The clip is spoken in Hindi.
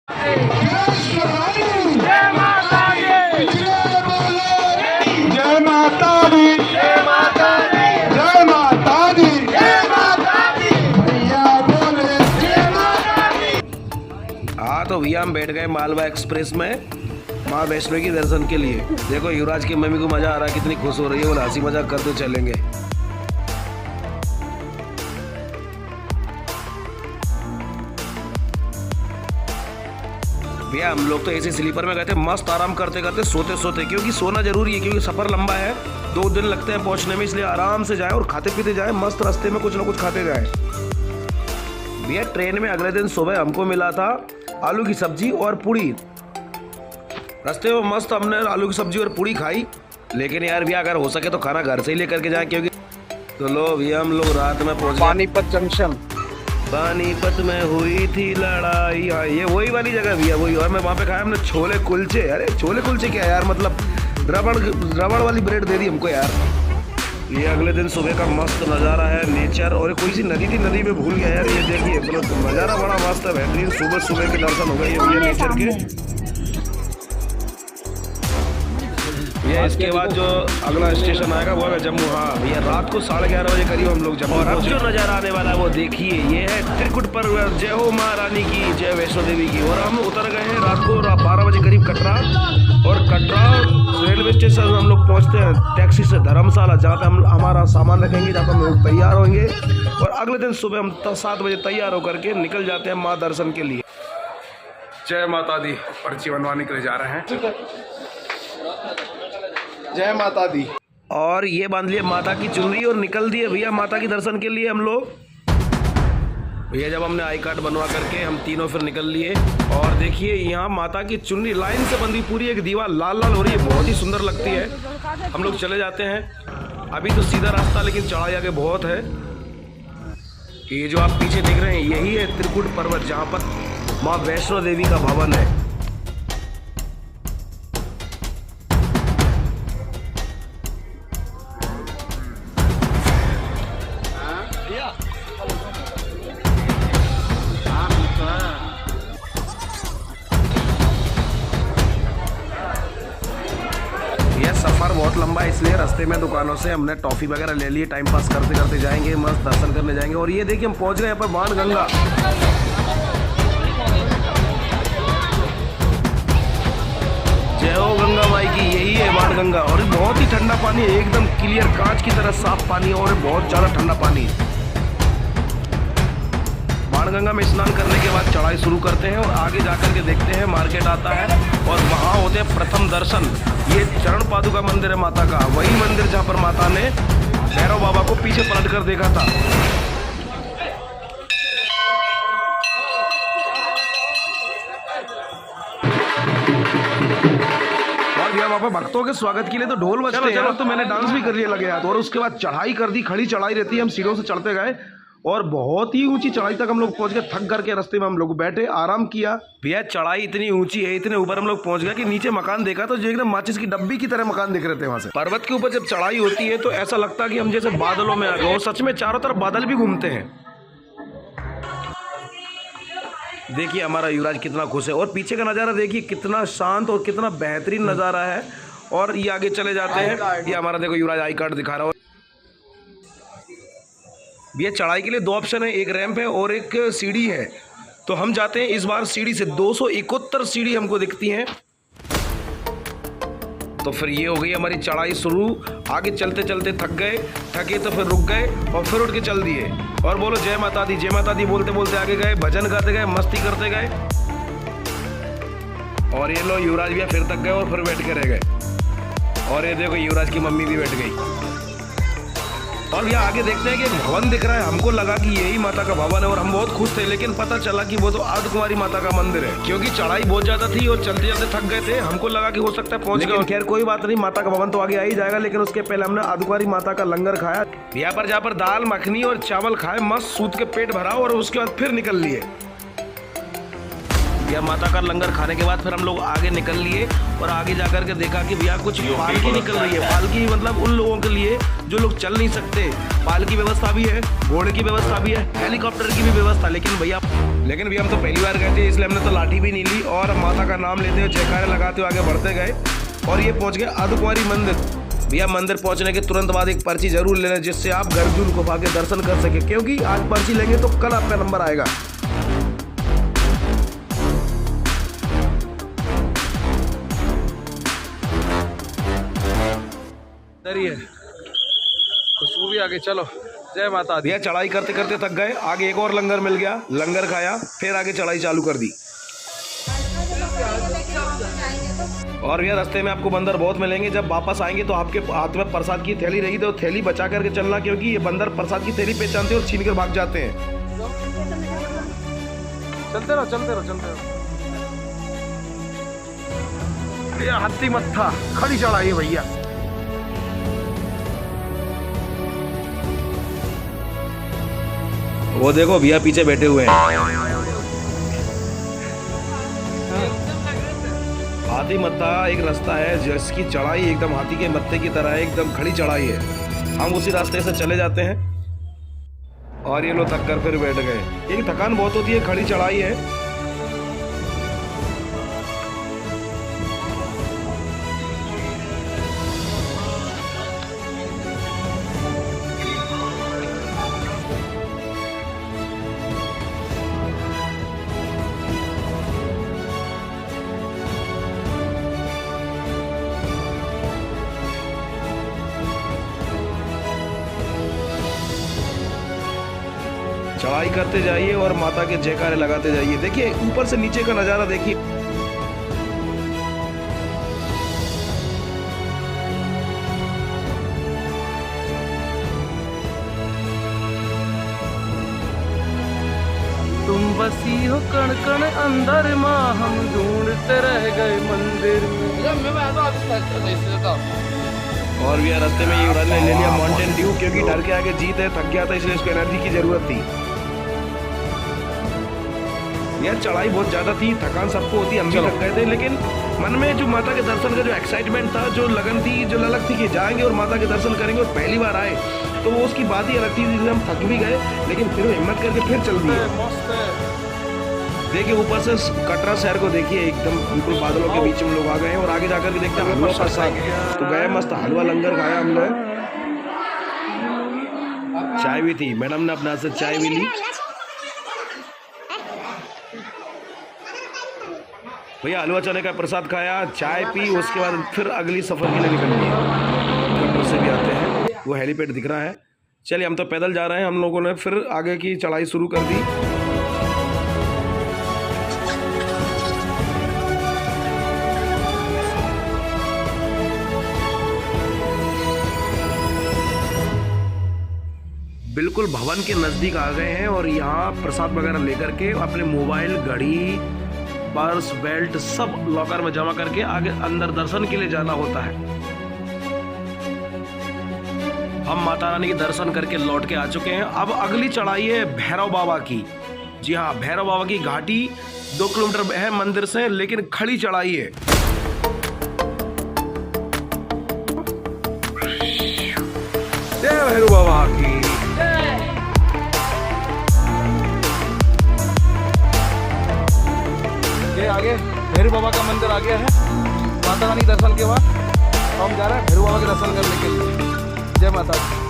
जय माता दी, जय माता दी, जय माता दी, जय माता दी, जय माता दी, भैया बोले जय माता दी। हाँ तो भैया हम बैठ गए मालवा एक्सप्रेस में माँ वैष्णो के दर्शन के लिए। देखो युवराज की मम्मी को मजा आ रहा है, कितनी खुश हो रही है, वो हंसी मजाक करते चलेंगे। भैया हम लोग तो ऐसे स्लीपर में गए थे, मस्त आराम करते करते सोते सोते, क्योंकि सोना जरूरी है, क्योंकि सफर लंबा है, 2 दिन लगते हैं पहुंचने में, इसलिए आराम से जाए और खाते पीते जाए, मस्त रास्ते में कुछ ना कुछ खाते जाए। भैया ट्रेन में अगले दिन सुबह हमको मिला था आलू की सब्जी और पूड़ी। रास्ते में मस्त हमने आलू की सब्जी और पूड़ी खाई, लेकिन यार भैया अगर हो सके तो खाना घर से ही लेकर के जाए, क्योंकि तो लो भैया हम लोग रात में पहुंच गए पानीपत जंक्शन। पानीपत में हुई थी लड़ाई। हाँ ये वही वाली जगह भैया, वही। और मैं वहाँ पे खाया हमने छोले कुलचे। अरे छोले कुलचे क्या यार, मतलब रबड़ वाली ब्रेड दे दी हमको यार। ये अगले दिन सुबह का मस्त नज़ारा है, नेचर। और कोई सी नदी थी, नदी में भूल गया यार। ये देखिए मतलब नज़ारा बड़ा मस्त है, बेहतरीन। सुबह सुबह के दर्शन हो गए ये भैया नेचर के। भैया इसके बाद जो अगला स्टेशन आएगा वो है जम्मू। हाँ भैया रात को 11:30 बजे करीब हम लोग जम्मू। और अब जो नज़ारा आने वाला है वो देखिए, ये है त्रिकुट पर्वत। जय हो महारानी की, जय वैष्णो देवी की। और हम उतर गए हैं रात को 12 बजे करीब कटरा। और कटरा रेलवे स्टेशन हम लोग पहुंचते हैं टैक्सी से धर्मशाला, जहाँ पे हम हमारा सामान रखेंगे, जहाँ पे हम लोग तैयार होंगे। और अगले दिन सुबह हम 7 बजे तैयार होकर के निकल जाते हैं माँ दर्शन के लिए। जय माता दी, पर्ची बनवाने के लिए जा रहे हैं। जय माता दी। और ये बांध लिए माता की चुनरी और निकल दिए भैया माता की दर्शन के लिए हम लोग। भैया जब हमने आई कार्ड बनवा करके हम तीनों फिर निकल लिए। और देखिए यहाँ माता की चुनरी लाइन से बंधी, पूरी एक दीवार लाल लाल हो रही है, बहुत ही सुंदर लगती है। हम लोग चले जाते हैं। अभी तो सीधा रास्ता, लेकिन चढ़ाई आगे बहुत है। ये जो आप पीछे देख रहे हैं यही है त्रिकुट पर्वत, जहाँ पर माँ वैष्णो देवी का भवन है। सफ़र बहुत लंबा है, इसलिए रास्ते में दुकानों से हमने टॉफ़ी वगैरह ले लिए। टाइम पास करते करते जाएंगे, मस्त दर्शन करने जाएंगे। और ये देखिए हम पहुंच गए यहाँ पर बाणगंगा। जय हो गंगा माई की, यही है बाणगंगा। और बहुत ही ठंडा पानी है, एकदम क्लियर कांच की तरह साफ पानी है, और बहुत ज़्यादा ठंडा पानी है। बाणगंगा में स्नान करने के बाद चढ़ाई शुरू करते हैं और आगे जाकर के देखते हैं मार्केट आता है। और वहाँ होते हैं प्रथम दर्शन। ये चरण पादुका मंदिर है माता का, वही मंदिर जहाँ पर माता ने भैरव बाबा को पीछे पलट कर देखा था। और भैया वहाँ पर भक्तों के स्वागत के लिए तो ढोल बजते हैं, तो मैंने डांस भी कर लिया लगे यार। और उसके बाद चढ़ाई कर दी, खड़ी चढ़ाई रहती है, हम सीढ़ियों से चढ़ते गए और बहुत ही ऊंची चढ़ाई तक हम लोग पहुंच गए। थक करके रास्ते में हम लोग बैठे, आराम किया। भैया चढ़ाई इतनी ऊंची है, इतने ऊपर हम लोग पहुंच गए कि नीचे मकान देखा तो जो एकदम माचिस की डब्बी की तरह मकान दिख रहे थे वहां से। पर्वत के ऊपर जब चढ़ाई होती है तो ऐसा लगता है कि हम जैसे बादलों में आ गए। और सच में चारों तरफ बादल भी घूमते हैं। देखिए हमारा युवराज कितना खुश है। और पीछे का नज़ारा देखिए कितना शांत और कितना बेहतरीन नज़ारा है। और ये आगे चले जाते हैं। ये हमारा देखो युवराज आई कार्ड दिखा रहा है। भैया चढ़ाई के लिए 2 ऑप्शन है, एक रैंप है और एक सीढ़ी है। तो हम जाते हैं इस बार सीढ़ी से। 271 सीढ़ी हमको दिखती हैं। तो फिर ये हो गई हमारी चढ़ाई शुरू। आगे चलते चलते थक गए, थके तो फिर रुक गए और फिर उठ के चल दिए। और बोलो जय माता दी, जय माता दी बोलते बोलते आगे गए, भजन गाते गए, मस्ती करते गए। और ये लो युवराज भैया फिर थक गए और फिर बैठ के रह गए। और ये देखो युवराज की मम्मी भी बैठ गई। और यहाँ आगे देखते हैं कि एक भवन दिख रहा है। हमको लगा कि यही माता का भवन है और हम बहुत खुश थे, लेकिन पता चला कि वो तो अर्धकुमारी माता का मंदिर है, क्योंकि चढ़ाई बहुत ज़्यादा थी और चलते चलते थक गए थे। हमको लगा कि हो सकता है पहुंच गए। खैर कोई बात नहीं, माता का भवन तो आगे आ ही जाएगा। लेकिन उसके पहले हमने अर्धकुमारी माता का लंगर खाया। यहाँ पर जहाँ पर दाल मखनी और चावल खाए, मस्त सूत के पेट भरा और उसके बाद फिर निकल लिए। या माता का लंगर खाने के बाद फिर हम लोग आगे निकल लिए। और आगे जाकर के देखा कि भैया कुछ पालकी निकल रही है। पालकी मतलब उन लोगों के लिए जो लोग चल नहीं सकते। पालकी व्यवस्था भी है, घोड़े की व्यवस्था भी है, हेलीकॉप्टर की भी व्यवस्था। लेकिन भैया लेकिन भी हम तो पहली बार गए थे, इसलिए हमने तो लाठी भी नहीं ली और माता का नाम लेते हुए जयकारे लगाते हुए आगे बढ़ते गए और ये पहुंच गए अर्धकुंवारी मंदिर। भैया मंदिर पहुंचने के तुरंत बाद एक पर्ची जरूर ले लें, जिससे आप गर्जुन गुफा के दर्शन कर सके, क्योंकि आज पर्ची लेंगे तो कल आपका नंबर आएगा। खुशबू भी आ गई। चलो जय माता दी। भैया चढ़ाई करते करते थक गए, आगे एक और लंगर मिल गया, लंगर खाया, फिर आगे चढ़ाई चालू कर दी। और भैया रास्ते में आपको बंदर बहुत मिलेंगे, जब वापस आएंगे तो आपके हाथ में प्रसाद की थैली रहेगी तो थैली बचा करके चलना, क्योंकि ये बंदर प्रसाद की थैली पहचानते हैं और छीन कर भाग जाते हैं। चलते रहो चलते रहो चलते रहो। भैया हाथी मत्था खड़ी चढ़ाई है भैया। वो देखो भैया पीछे बैठे हुए हैं। हाथी मत्था एक रास्ता है जिसकी चढ़ाई एकदम हाथी के मत्थे की तरह है, एकदम खड़ी चढ़ाई है। हम उसी रास्ते से चले जाते हैं और ये लोग थक कर फिर बैठ गए। एक थकान बहुत होती है, खड़ी चढ़ाई है। चढ़ाई करते जाइए और माता के जयकारे लगाते जाइए। देखिए ऊपर से नीचे का नजारा देखिए। तुम बसी हो कण कण अंदर माँ, हम ढूंढते रह गए मंदिर में। और भी रास्ते में युवराज ने ले लिया माउंटेन ड्यू, क्योंकि डर के आगे जीत है, थक गया था, इसलिए उसको एनर्जी की जरूरत थी। यह चढ़ाई बहुत ज्यादा थी, थकान सबको होती, हम भी थक गए थे, लेकिन मन में जो माता के दर्शन का जो एक्साइटमेंट था, जो लगन थी, जो ललक थी कि जाएंगे और माता के दर्शन करेंगे और पहली बार आए, तो वो उसकी बात ही अलग थी। जिसमें हम थक भी गए लेकिन फिर हिम्मत करके फिर चल दिए। देखिए ऊपर से कटरा शहर को देखिए, एकदम बिल्कुल बादलों के बीच में लोग आ गए हैं और आगे जाकर के देखते हैं हलवा प्रसाद। तो गए मस्त हलवा लंगर खाया हमने, चाय भी थी, मैडम ने अपने हाथ से चाय भी ली। भैया हलवा चने का प्रसाद खाया, चाय पी, उसके बाद फिर अगली सफर के लिए निकल गए। कटरा से भी आते हैं, वो हेलीपैड दिख रहा है। चलिए हम तो पैदल जा रहे हैं, हम लोगों ने फिर आगे की चढ़ाई शुरू कर दी। बिल्कुल भवन के नज़दीक आ गए हैं और यहाँ प्रसाद वगैरह लेकर के अपने मोबाइल, घड़ी, पर्स, बेल्ट सब लॉकर में जमा करके आगे अंदर दर्शन के लिए जाना होता है। हम माता रानी के दर्शन करके लौट के आ चुके हैं। अब अगली चढ़ाई है भैरव बाबा की। जी हाँ, भैरव बाबा की घाटी 2 किलोमीटर है मंदिर से, लेकिन खड़ी चढ़ाई है। जय भैरव बाबा की। ये आगे भैरव बाबा का मंदिर आ गया है। माता रानी दर्शन के बाद हम जा रहे हैं भैरव बाबा के दर्शन करने के लिए। जय माता दी।